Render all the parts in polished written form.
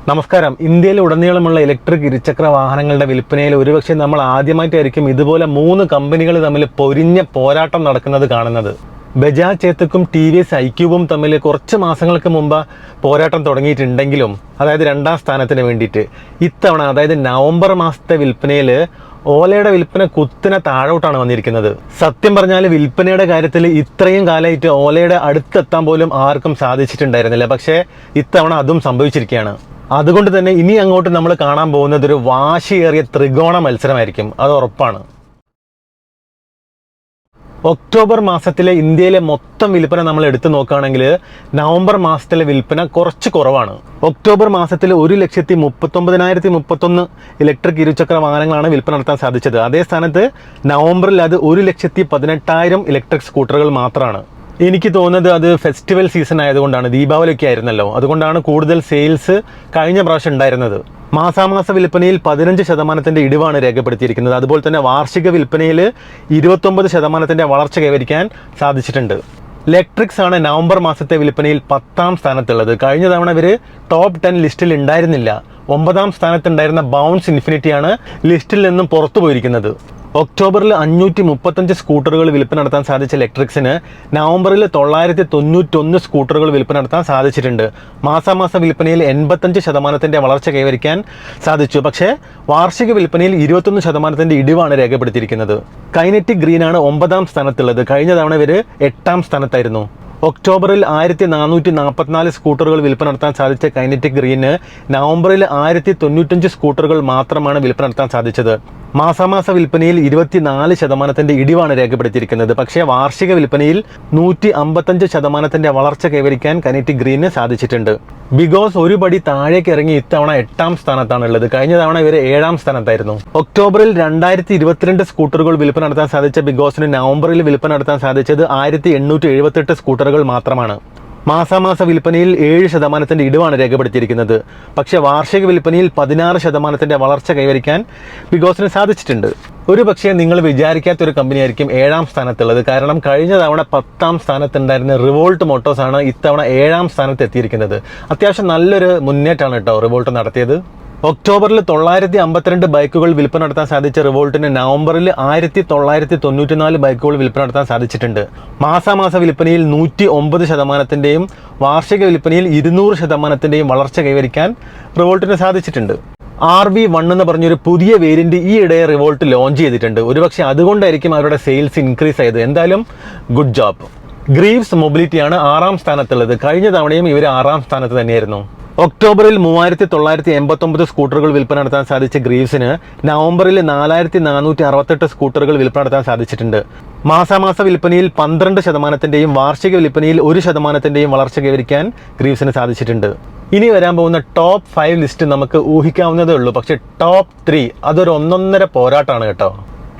നമസ്കാരം. ഇന്ത്യയിൽ ഉടനീളമുള്ള ഇലക്ട്രിക് ഇരുചക്ര വാഹനങ്ങളുടെ വിൽപ്പനയിൽ ഒരുപക്ഷെ നമ്മൾ ആദ്യമായിട്ടായിരിക്കും ഇതുപോലെ 3 കമ്പനികൾ തമ്മിൽ പൊരിഞ്ഞ പോരാട്ടം നടക്കുന്നത് കാണുന്നത്. ബജാജ് ചേതക്കും TVS iQube തമ്മിൽ കുറച്ച് മാസങ്ങൾക്ക് മുമ്പ് പോരാട്ടം തുടങ്ങിയിട്ടുണ്ടെങ്കിലും, അതായത് 2ാം സ്ഥാനത്തിന് വേണ്ടിയിട്ട്, ഇത്തവണ അതായത് നവംബർ മാസത്തെ വിൽപ്പനയിൽ ഓലയുടെ വിൽപ്പന കുത്തിനെ താഴോട്ടാണ് വന്നിരിക്കുന്നത്. സത്യം പറഞ്ഞാൽ വിൽപ്പനയുടെ കാര്യത്തിൽ ഇത്രയും കാലമായിട്ട് ഓലയുടെ അടുത്തെത്താൻ പോലും ആർക്കും സാധിച്ചിട്ടുണ്ടായിരുന്നില്ല. പക്ഷേ ഇത്തവണ അതും സംഭവിച്ചിരിക്കുകയാണ്. അതുകൊണ്ട് തന്നെ ഇനി അങ്ങോട്ട് നമ്മൾ കാണാൻ പോകുന്നത് ഒരു വാശിയേറിയ ത്രികോണ മത്സരമായിരിക്കും, അത് ഉറപ്പാണ്. ഒക്ടോബർ മാസത്തിലെ ഇന്ത്യയിലെ മൊത്തം വിൽപ്പന നമ്മൾ എടുത്തു നോക്കുകയാണെങ്കിൽ നവംബർ മാസത്തിലെ വിൽപ്പന കുറച്ച് കുറവാണ്. ഒക്ടോബർ മാസത്തിൽ 1,39,031 ഇലക്ട്രിക് ഇരുചക്ര വാഹനങ്ങളാണ് വിൽപ്പന നടത്താൻ സാധിച്ചത്. അതേ സ്ഥാനത്ത് നവംബറിൽ അത് 1,18,000 ഇലക്ട്രിക് സ്കൂട്ടറുകൾ മാത്രമാണ്. എനിക്ക് തോന്നുന്നത് അത് ഫെസ്റ്റിവൽ സീസൺ ആയതുകൊണ്ടാണ്, ദീപാവലിയൊക്കെ ആയിരുന്നല്ലോ, അതുകൊണ്ടാണ് കൂടുതൽ സെയിൽസ് കഴിഞ്ഞ പ്രാവശ്യം ഉണ്ടായിരുന്നത്. മാസാമാസ വിൽപ്പനയിൽ 15% ഇടിവാണ് രേഖപ്പെടുത്തിയിരിക്കുന്നത്. അതുപോലെ തന്നെ വാർഷിക വിൽപ്പനയിൽ 29% വളർച്ച കൈവരിക്കാൻ സാധിച്ചിട്ടുണ്ട്. ഇലക്ട്രിക്സ് ആണ് നവംബർ മാസത്തെ വിൽപ്പനയിൽ 10ാം സ്ഥാനത്തുള്ളത്. കഴിഞ്ഞ തവണ ഇവർ ടോപ്പ് 10 ലിസ്റ്റിൽ ഉണ്ടായിരുന്നില്ല. 9ാം സ്ഥാനത്തുണ്ടായിരുന്ന ബൗൺസ് ഇൻഫിനിറ്റിയാണ് ലിസ്റ്റിൽ നിന്നും പുറത്തു പോയിരിക്കുന്നത്. ഒക്ടോബറിൽ 535 സ്കൂട്ടറുകൾ വിൽപ്പന നടത്താൻ സാധിച്ച ഇലക്ട്രിക്സിന് നവംബറിൽ 991 സ്കൂട്ടറുകൾ വിൽപ്പന നടത്താൻ സാധിച്ചിട്ടുണ്ട്. മാസാമാസ വിൽപ്പനയിൽ 85% വളർച്ച കൈവരിക്കാൻ സാധിച്ചു. പക്ഷേ വാർഷിക വിൽപ്പനയിൽ 21% ഇടിവാണ് രേഖപ്പെടുത്തിയിരിക്കുന്നത്. കൈനറ്റിക് ഗ്രീനാണ് 9ാം സ്ഥാനത്തുള്ളത്. കഴിഞ്ഞ തവണ ഇവർ 8ാം സ്ഥാനത്തായിരുന്നു. ഒക്ടോബറിൽ 1444 സ്കൂട്ടറുകൾ വിൽപ്പന നടത്താൻ സാധിച്ച കൈനറ്റിക് ഗ്രീന് നവംബറിൽ 1095 സ്കൂട്ടറുകൾ മാത്രമാണ് വിൽപ്പന നടത്താൻ സാധിച്ചത്. മാസാമാസ വിൽപ്പനയിൽ 24% ഇടിവാണ് രേഖപ്പെടുത്തിയിരിക്കുന്നത്. പക്ഷേ വാർഷിക വിൽപ്പനയിൽ 155% വളർച്ച കൈവരിക്കാൻ കൈനറ്റിക് ഗ്രീന് സാധിച്ചിട്ടുണ്ട്. ബിഗോസ് ഒരു പടി താഴേക്ക് ഇറങ്ങി ഇത്തവണ 8ാം സ്ഥാനത്താണുള്ളത്. കഴിഞ്ഞ തവണ ഇവർ 7ാം സ്ഥാനത്തായിരുന്നു. ഒക്ടോബറിൽ 2022 സ്കൂട്ടറുകൾ വിൽപ്പന നടത്താൻ സാധിച്ച ബിഗോസിന് നവംബറിൽ വിൽപ്പന നടത്താൻ സാധിച്ചത് 1878 സ്കൂട്ടറുകൾ മാത്രമാണ്. മാസാമാസ വിൽപ്പനയിൽ 7% ഇടിവാണ് രേഖപ്പെടുത്തിയിരിക്കുന്നത്. പക്ഷേ വാർഷിക വിൽപ്പനയിൽ 16% വളർച്ച കൈവരിക്കാൻ ബിഗോസിന് സാധിച്ചിട്ടുണ്ട്. ഒരു പക്ഷേ നിങ്ങൾ വിചാരിക്കാത്തൊരു കമ്പനിയായിരിക്കും 7ാം സ്ഥാനത്തുള്ളത്. കാരണം കഴിഞ്ഞ തവണ 10ാം സ്ഥാനത്തുണ്ടായിരുന്ന റിവോൾട്ട് മോട്ടോഴ്സ് ആണ് ഇത്തവണ 7ാം സ്ഥാനത്ത് എത്തിയിരിക്കുന്നത്. അത്യാവശ്യം നല്ലൊരു മുന്നേറ്റമാണ് കേട്ടോ റിവോൾട്ട് നടത്തിയത്. ഒക്ടോബറിൽ 952 ബൈക്കുകൾ വിൽപ്പന നടത്താൻ സാധിച്ച റിവോൾട്ടിന് നവംബറിൽ 1994 ബൈക്കുകൾ വിൽപ്പന നടത്താൻ സാധിച്ചിട്ടുണ്ട്. മാസാമാസ വിൽപ്പനയിൽ 109%, വാർഷിക വിൽപ്പനയിൽ 200% വളർച്ച കൈവരിക്കാൻ റിവോൾട്ടിന് സാധിച്ചിട്ടുണ്ട്. RV1 എന്ന് പറഞ്ഞൊരു പുതിയ വേരിയന്റ് ഈയിടെ റിവോൾട്ട് ലോഞ്ച് ചെയ്തിട്ടുണ്ട്. ഒരുപക്ഷെ അതുകൊണ്ടായിരിക്കും അവരുടെ സെയിൽസ് ഇൻക്രീസ് ആയത്. എന്തായാലും ഗുഡ് ജോബ്. ഗ്രീവ്സ് മൊബിലിറ്റിയാണ് 6ാം സ്ഥാനത്തുള്ളത്. കഴിഞ്ഞ തവണയും ഇവർ 6ാം സ്ഥാനത്ത് തന്നെയായിരുന്നു. ഒക്ടോബറിൽ 3989 സ്കൂട്ടറുകൾ വിൽപ്പന നടത്താൻ സാധിച്ച ഗ്രീവ്സിന് നവംബറിൽ 4468 സ്കൂട്ടറുകൾ വിൽപ്പന നടത്താൻ സാധിച്ചിട്ടുണ്ട്. മാസാമാസ വിൽപ്പനയിൽ 12%, വാർഷിക വിൽപ്പനയിൽ 1% വളർച്ച കൈവരിക്കാൻ ഗ്രീവ്സിന് സാധിച്ചിട്ടുണ്ട്. ഇനി വരാൻ പോകുന്ന ടോപ്പ് 5 ലിസ്റ്റ് നമുക്ക് ഊഹിക്കാവുന്നതേ ഉള്ളൂ. പക്ഷേ ടോപ്പ് 3 അതൊരു ഒന്നൊന്നര പോരാട്ടമാണ് കേട്ടോ.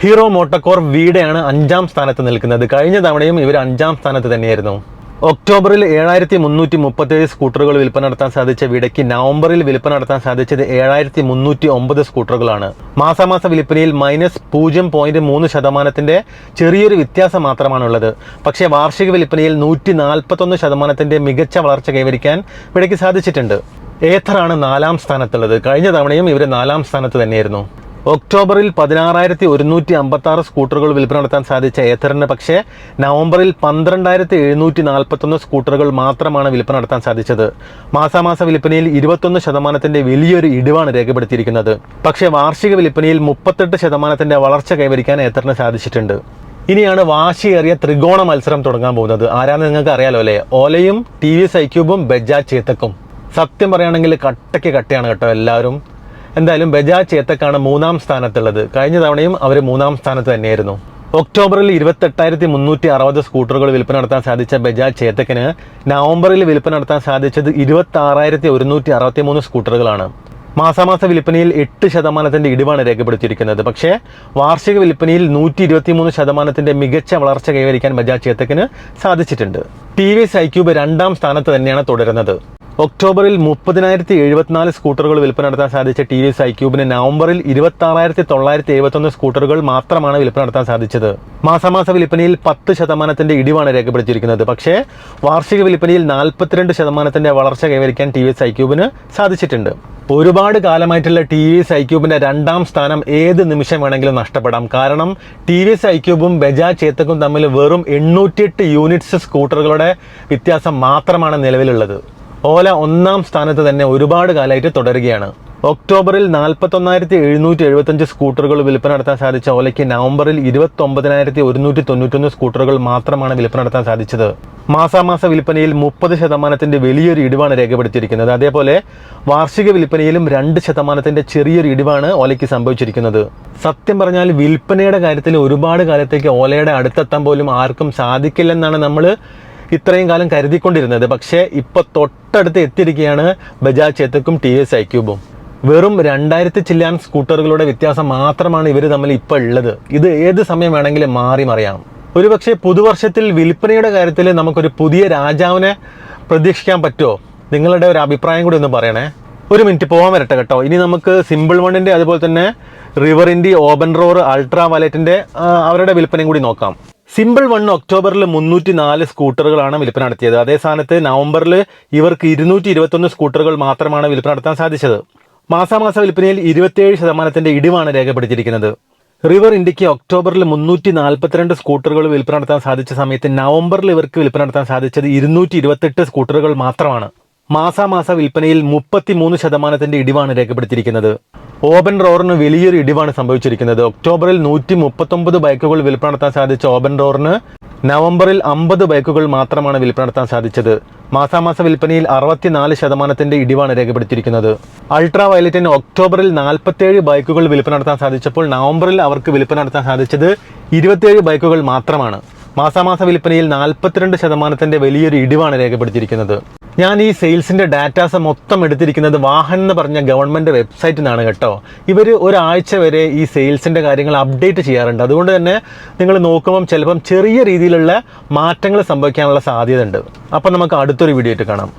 ഹീറോ മോട്ടോകോർ വീഡയാണ് 5ാം സ്ഥാനത്ത് നിൽക്കുന്നത്. കഴിഞ്ഞ തവണയും ഇവർ 5ാം സ്ഥാനത്ത് തന്നെയായിരുന്നു. ഒക്ടോബറിൽ 7337 സ്കൂട്ടറുകൾ വിൽപ്പന നടത്താൻ സാധിച്ച വീടയ്ക്ക് നവംബറിൽ വിൽപ്പന നടത്താൻ സാധിച്ചത് 7309 സ്കൂട്ടറുകളാണ്. മാസാമാസ വിൽപ്പനയിൽ -0.3% ചെറിയൊരു വ്യത്യാസം മാത്രമാണുള്ളത്. പക്ഷേ വാർഷിക വിൽപ്പനയിൽ 141% മികച്ച വളർച്ച കൈവരിക്കാൻ വീടയ്ക്ക് സാധിച്ചിട്ടുണ്ട്. ഏഥറാണ് 4ാം സ്ഥാനത്തുള്ളത്. കഴിഞ്ഞ തവണയും ഇവർ 4ാം സ്ഥാനത്ത് തന്നെയായിരുന്നു. ഒക്ടോബറിൽ 16,156 സ്കൂട്ടറുകൾ വിൽപ്പന നടത്താൻ സാധിച്ച ഏഥറിന് പക്ഷേ നവംബറിൽ 12,741 സ്കൂട്ടറുകൾ മാത്രമാണ് വിൽപ്പന നടത്താൻ സാധിച്ചത്. മാസാമാസ വിൽപ്പനയിൽ 21% വലിയൊരു ഇടിവാണ് രേഖപ്പെടുത്തിയിരിക്കുന്നത്. പക്ഷേ വാർഷിക വിൽപ്പനയിൽ 38% വളർച്ച കൈവരിക്കാൻ ഏഥറിന് സാധിച്ചിട്ടുണ്ട്. ഇനിയാണ് വാശിയേറിയ ത്രികോണ മത്സരം തുടങ്ങാൻ പോകുന്നത്. ആരാന്ന് നിങ്ങൾക്ക് അറിയാലോ അല്ലേ? ഓലയും TVS iQube ബജാജ് ചേതക്കും. സത്യം പറയുകയാണെങ്കിൽ കട്ടയ്ക്ക് കട്ടയാണ് കേട്ടോ എല്ലാവരും. എന്തായാലും ബജാജ് ചേതക്കാണ് 3ാം സ്ഥാനത്തുള്ളത്. കഴിഞ്ഞ തവണയും അവർ 3ാം സ്ഥാനത്ത് തന്നെയായിരുന്നു. ഒക്ടോബറിൽ 28,360 സ്കൂട്ടറുകൾ വിൽപ്പന നടത്താൻ സാധിച്ച ബജാജ് ചേതക്കിന് നവംബറിൽ വിൽപ്പന നടത്താൻ സാധിച്ചത് 26,163 സ്കൂട്ടറുകളാണ്. മാസാമാസ വിൽപ്പനയിൽ 8% ഇടിവാണ് രേഖപ്പെടുത്തിയിരിക്കുന്നത്. പക്ഷേ വാർഷിക വിൽപ്പനയിൽ 123% മികച്ച വളർച്ച കൈവരിക്കാൻ ബജാജ് ചേതക്കിന് സാധിച്ചിട്ടുണ്ട്. TVS iQube 2ാം സ്ഥാനത്ത് തന്നെയാണ് തുടരുന്നത്. ഒക്ടോബറിൽ 30,074 സ്കൂട്ടറുകൾ വിൽപ്പന നടത്താൻ സാധിച്ച TVS iQube നവംബറിൽ 26,971 സ്കൂട്ടറുകൾ മാത്രമാണ് വിൽപ്പന നടത്താൻ സാധിച്ചത്. മാസാമാസ വിൽപ്പനയിൽ 10% ഇടിവാണ് രേഖപ്പെടുത്തിയിരിക്കുന്നത്. പക്ഷേ വാർഷിക വിൽപ്പനയിൽ 42% വളർച്ച കൈവരിക്കാൻ TVS iQube സാധിച്ചിട്ടുണ്ട്. ഒരുപാട് കാലമായിട്ടുള്ള ടി വി എസ് ഐക്യൂബിൻ്റെ 2ാം സ്ഥാനം ഏത് നിമിഷം വേണമെങ്കിലും നഷ്ടപ്പെടാം. കാരണം ടി വി എസ് ഐക്യൂബും ബജാജ് ചേതക്കും തമ്മിൽ വെറും 808 യൂണിറ്റ്സ് സ്കൂട്ടറുകളുടെ വ്യത്യാസം മാത്രമാണ് നിലവിലുള്ളത്. ഓല 1ാം സ്ഥാനത്ത് തന്നെ ഒരുപാട് കാലമായിട്ട് തുടരുകയാണ്. ഒക്ടോബറിൽ 41,775 സ്കൂട്ടറുകൾ വിൽപ്പന നടത്താൻ സാധിച്ച ഓലയ്ക്ക് നവംബറിൽ 29,191 സ്കൂട്ടറുകൾ മാത്രമാണ് വിൽപ്പന നടത്താൻ സാധിച്ചത്. മാസാമാസ വിൽപ്പനയിൽ 30% വലിയൊരു ഇടിവാണ് രേഖപ്പെടുത്തിയിരിക്കുന്നത്. അതേപോലെ വാർഷിക വിൽപ്പനയിലും 2% ചെറിയൊരു ഇടിവാണ് ഓലയ്ക്ക് സംഭവിച്ചിരിക്കുന്നത്. സത്യം പറഞ്ഞാൽ വിൽപ്പനയുടെ കാര്യത്തിൽ ഒരുപാട് കാലത്തേക്ക് ഓലയുടെ അടുത്തെത്താൻ പോലും ആർക്കും സാധിക്കില്ലെന്നാണ് നമ്മൾ ഇത്രയും കാലം കരുതിക്കൊണ്ടിരുന്നത്. പക്ഷേ ഇപ്പോൾ തൊട്ടടുത്ത് എത്തിയിരിക്കുകയാണ് ബജാജ് ചേതക്കും ടി വി എസ് ഐക്യൂബും. വെറും 2000 ചില്ലാൻ സ്കൂട്ടറുകളുടെ വ്യത്യാസം മാത്രമാണ് ഇവർ തമ്മിൽ ഇപ്പോൾ ഉള്ളത്. ഇത് ഏത് സമയം വേണമെങ്കിലും മാറി മറിയാം. ഒരുപക്ഷെ പുതുവർഷത്തിൽ വിൽപ്പനയുടെ കാര്യത്തിൽ നമുക്കൊരു പുതിയ രാജാവിനെ പ്രതീക്ഷിക്കാൻ പറ്റുമോ? നിങ്ങളുടെ ഒരു അഭിപ്രായം കൂടി ഒന്ന് പറയണേ. ഒരു മിനിറ്റ് പോകാൻ വരട്ടെ കേട്ടോ. ഇനി നമുക്ക് സിമ്പിൾ വണ്ണിൻ്റെ അതുപോലെ തന്നെ റിവറിൻ്റെ, ഓപ്പൺ റോർ, അൾട്രാ വയലറ്റിൻ്റെ അവരുടെ വിൽപ്പനയും കൂടി നോക്കാം. സിമ്പിൾ വൺ ഒക്ടോബറിൽ 304 സ്കൂട്ടറുകളാണ് വിൽപ്പന നടത്തിയത്. അതേ സ്ഥാനത്ത് നവംബറിൽ ഇവർക്ക് 221 സ്കൂട്ടറുകൾ മാത്രമാണ് വിൽപ്പന നടത്താൻ സാധിച്ചത്. മാസാമാസ വിൽപ്പനയിൽ 27% ഇടിവാണ് രേഖപ്പെടുത്തിയിരിക്കുന്നത്. റിവർ ഇന്ത്യക്ക് ഒക്ടോബറിൽ 342 സ്കൂട്ടറുകൾ വിൽപ്പന നടത്താൻ സാധിച്ച സമയത്ത് നവംബറിൽ ഇവർക്ക് വിൽപ്പന നടത്താൻ സാധിച്ചത് 228 സ്കൂട്ടറുകൾ മാത്രമാണ്. മാസാമാസ വിൽപ്പനയിൽ 33% ഇടിവാണ് രേഖപ്പെടുത്തിയിരിക്കുന്നത്. ഓപ്പൺ റോറിന് വലിയൊരു ഇടിവാണ് സംഭവിച്ചിരിക്കുന്നത്. ഒക്ടോബറിൽ 139 ബൈക്കുകൾ വിൽപ്പന നടത്താൻ സാധിച്ച ഓപ്പൺ റോറിന് നവംബറിൽ 50 ബൈക്കുകൾ മാത്രമാണ് വിൽപ്പന നടത്താൻ സാധിച്ചത്. മാസാമാസ വിൽപ്പനയിൽ 64% ഇടിവാണ് രേഖപ്പെടുത്തിയിരിക്കുന്നത്. അൾട്രാ വയലറ്റിന് ഒക്ടോബറിൽ 47 ബൈക്കുകൾ വിൽപ്പന നടത്താൻ സാധിച്ചപ്പോൾ നവംബറിൽ അവർക്ക് വിൽപ്പന നടത്താൻ സാധിച്ചത് 27 ബൈക്കുകൾ മാത്രമാണ്. മാസാമാസ വിൽപ്പനയിൽ 42% വലിയൊരു ഇടിവാണ് രേഖപ്പെടുത്തിയിരിക്കുന്നത്. ഞാൻ ഈ സെയിൽസിൻ്റെ ഡാറ്റാസ് മൊത്തം എടുത്തിരിക്കുന്നത് വാഹൻ എന്ന് പറഞ്ഞ ഗവൺമെൻറ് വെബ്സൈറ്റിൽ നിന്നാണ് കേട്ടോ. ഇവർ ഒരാഴ്ച വരെ ഈ സെയിൽസിൻ്റെ കാര്യങ്ങൾ അപ്ഡേറ്റ് ചെയ്യാറുണ്ട്. അതുകൊണ്ട് തന്നെ നിങ്ങൾ നോക്കുമ്പം ചിലപ്പം ചെറിയ രീതിയിലുള്ള മാറ്റങ്ങൾ സംഭവിക്കാനുള്ള സാധ്യത ഉണ്ട്. അപ്പം നമുക്ക് അടുത്തൊരു വീഡിയോ ആയിട്ട് കാണാം.